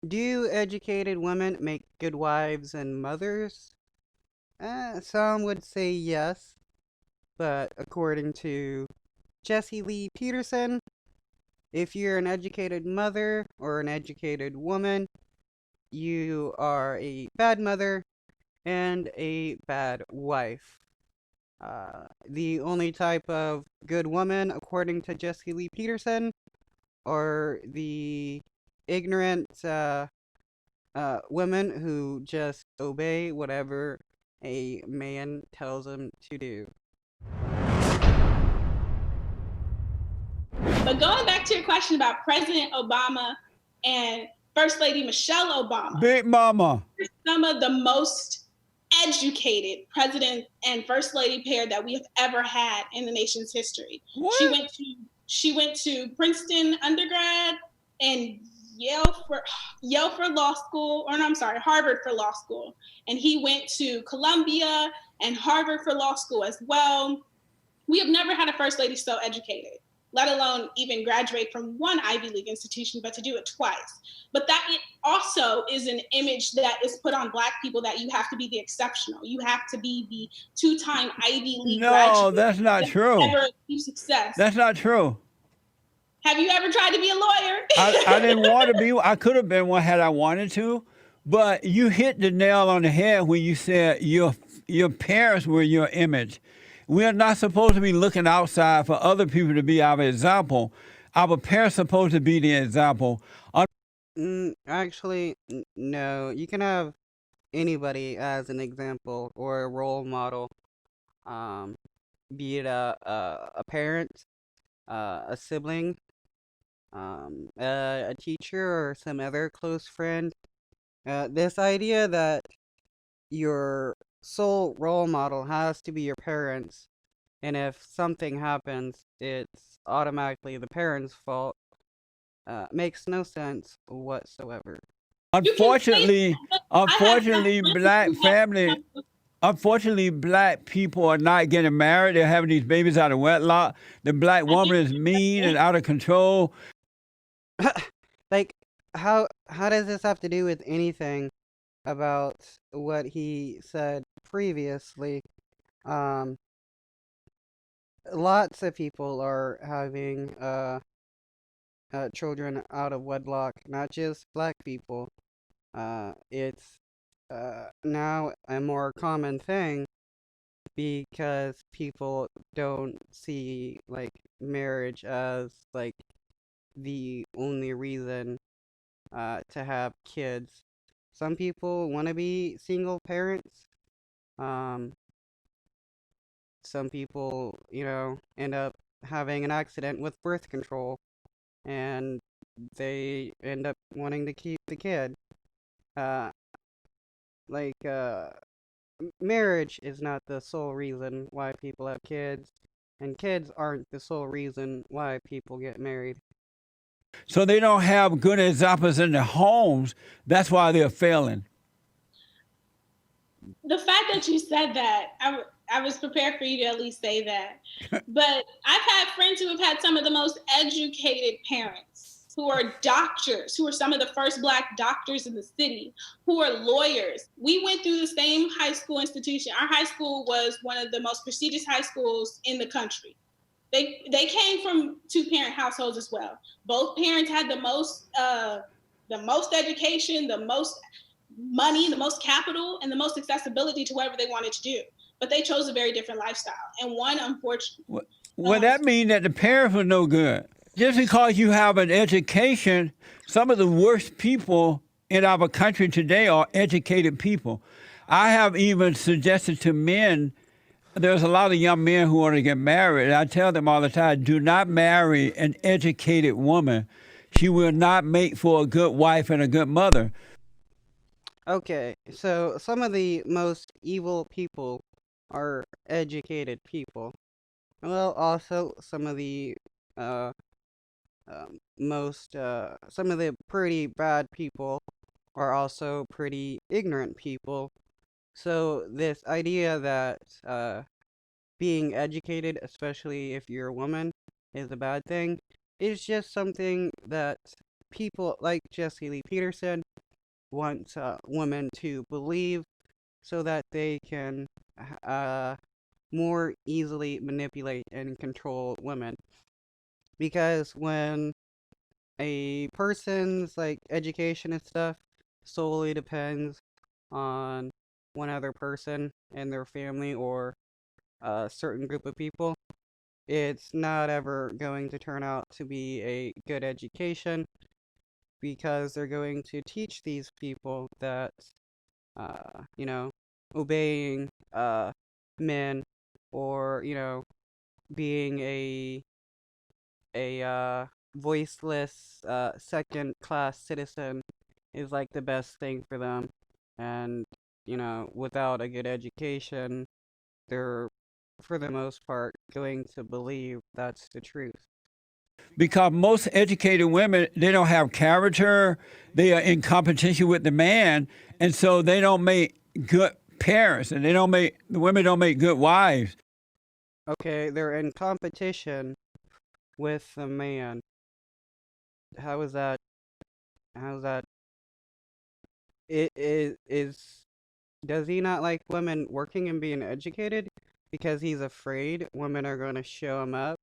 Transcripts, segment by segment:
Do educated women make good wives and mothers? Some would say yes, but according to Jessie Lee Peterson, if you're an educated mother or an educated woman, you are a bad mother and a bad wife. The only type of good woman, according to Jessie Lee Peterson, are the ignorant women who just obey whatever a man tells them to do. But going back to your question about President Obama and First Lady Michelle Obama, Big Mama. some of the most educated president and first lady pair that we have ever had in the nation's history. What? She went to Princeton undergrad and Yale for law school, or no, I'm sorry, Harvard for law school. And he went to Columbia and Harvard for law school as well. We have never had a first lady so educated, let alone even graduate from one Ivy League institution, but to do it twice. But that it also is an image that is put on Black people that you have to be the exceptional. You have to be the two-time Ivy League graduate. No, that's not true. Never achieve success. That's not true. Have you ever tried to be a lawyer? I didn't want to be. I could have been one had I wanted to, but you hit the nail on the head when you said your parents were your image. We are not supposed to be looking outside for other people to be our example. Our parents are supposed to be the example. Actually, no. You can have anybody as an example or a role model. Be it a parent, a sibling, a teacher, or some other close friend. This idea that your sole role model has to be your parents, and if something happens, it's automatically the parents' fault, makes no sense whatsoever. Unfortunately, black people are not getting married. They're having these babies out of wedlock. The black woman is mean and out of control. Like, how does this have to do with anything about what he said previously? Lots of people are having children out of wedlock, not just Black people. It's now a more common thing because people don't see like marriage as like the only reason to have kids. Some people want to be single parents. Um, some people, end up having an accident with birth control and they end up wanting to keep the kid. Uh, like, marriage is not the sole reason why people have kids, and kids aren't the sole reason why people get married. So they don't have good examples in their homes. That's why they're failing. The fact that you said that, I was prepared for you to at least say that. But I've had friends who have had some of the most educated parents, who are doctors, who are some of the first Black doctors in the city, who are lawyers. We went through the same high school institution. Our high school was one of the most prestigious high schools in the country. They came from two-parent households as well. Both parents had the most education, the most money, the most capital, and the most accessibility to whatever they wanted to do. But they chose a very different lifestyle. And one, unfortunately... Well, that means that the parents were no good. Just because you have an education, some of the worst people in our country today are educated people. I have even suggested to men, there's a lot of young men who want to get married, and I tell them all the time, do not marry an educated woman. She will not make for a good wife and a good mother. Okay, so some of the most evil people are educated people. Well, also some of the some of the pretty bad people are also pretty ignorant people. So this idea that being educated, especially if you're a woman, is a bad thing is just something that people like Jessie Lee Peterson wants women to believe so that they can uh, more easily manipulate and control women. Because when a person's like education and stuff solely depends on one other person and their family or a certain group of people, it's not ever going to turn out to be a good education because they're going to teach these people that, you know, obeying men or, being a voiceless second class citizen is like the best thing for them. And, without a good education, they're, for the most part, going to believe that's the truth. Because most educated women, they don't have character. They are in competition with the man, and so they don't make good parents, and the women don't make good wives. Okay, they're in competition with the man. How is that? How's that? It is. Does he not like women working and being educated? Because he's afraid women are going to show him up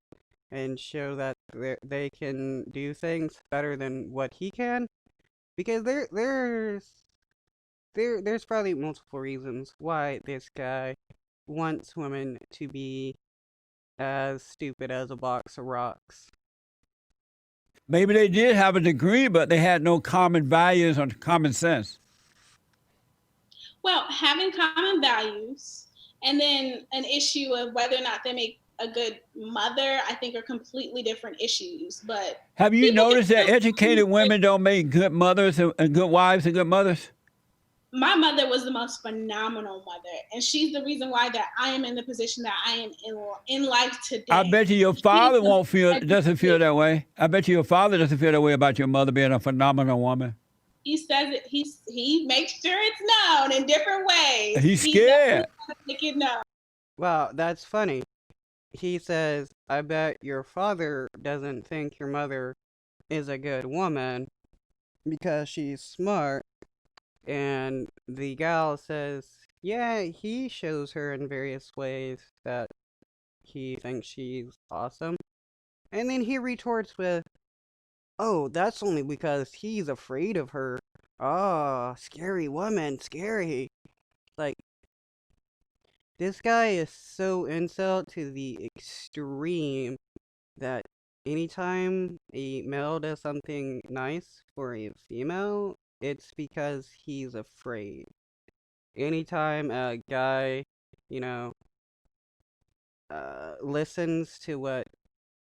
and show that they can do things better than what he can? Because there's probably multiple reasons why this guy wants women to be as stupid as a box of rocks. Maybe they did have a degree, but they had no common values or common sense. Well, having common values and then an issue of whether or not they make a good mother, I think, are completely different issues. But have you noticed that still, educated women don't make good mothers and good wives and good mothers? My mother was the most phenomenal mother, and she's the reason why that I am in the position that I am in life today. I bet you your father doesn't feel that way. I bet you your father doesn't feel that way about your mother being a phenomenal woman. He says it. He makes sure it's known in different ways. He's scared. Make it known. Wow, that's funny. He says, I bet your father doesn't think your mother is a good woman because she's smart. And the gal says, yeah, he shows her in various ways that he thinks she's awesome. And then he retorts with, oh, that's only because he's afraid of her. Oh, scary woman, scary. Like, this guy is so incel to the extreme that anytime a male does something nice for a female, it's because he's afraid. Anytime a guy, you know, listens to what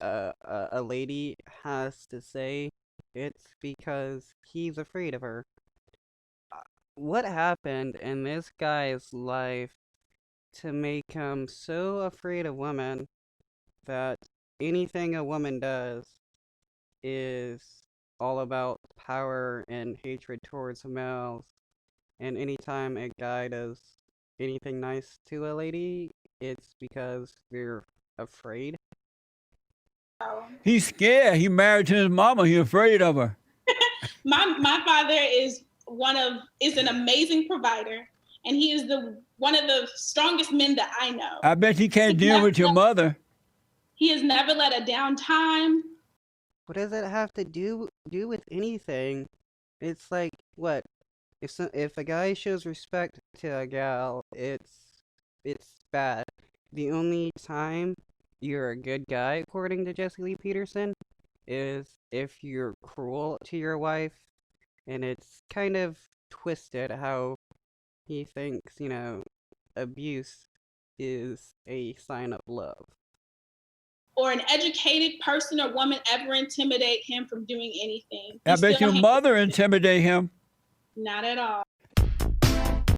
a lady has to say, it's because he's afraid of her. What happened in this guy's life to make him so afraid of women that anything a woman does is all about power and hatred towards males? And anytime a guy does anything nice to a lady, it's because they're afraid. He's scared. He married to his mama. He's afraid of her. My father is an amazing provider, and he is one of the strongest men that I know. I bet he can't deal with your mother. He has never let a down time. What does that have to do with anything? It's like, what? If a guy shows respect to a gal, it's bad. The only time you're a good guy, according to Jesse Lee Peterson, is if you're cruel to your wife, and it's kind of twisted how he thinks, abuse is a sign of love. Or an educated person or woman ever intimidate him from doing anything. I bet your mother intimidate him. Not at all.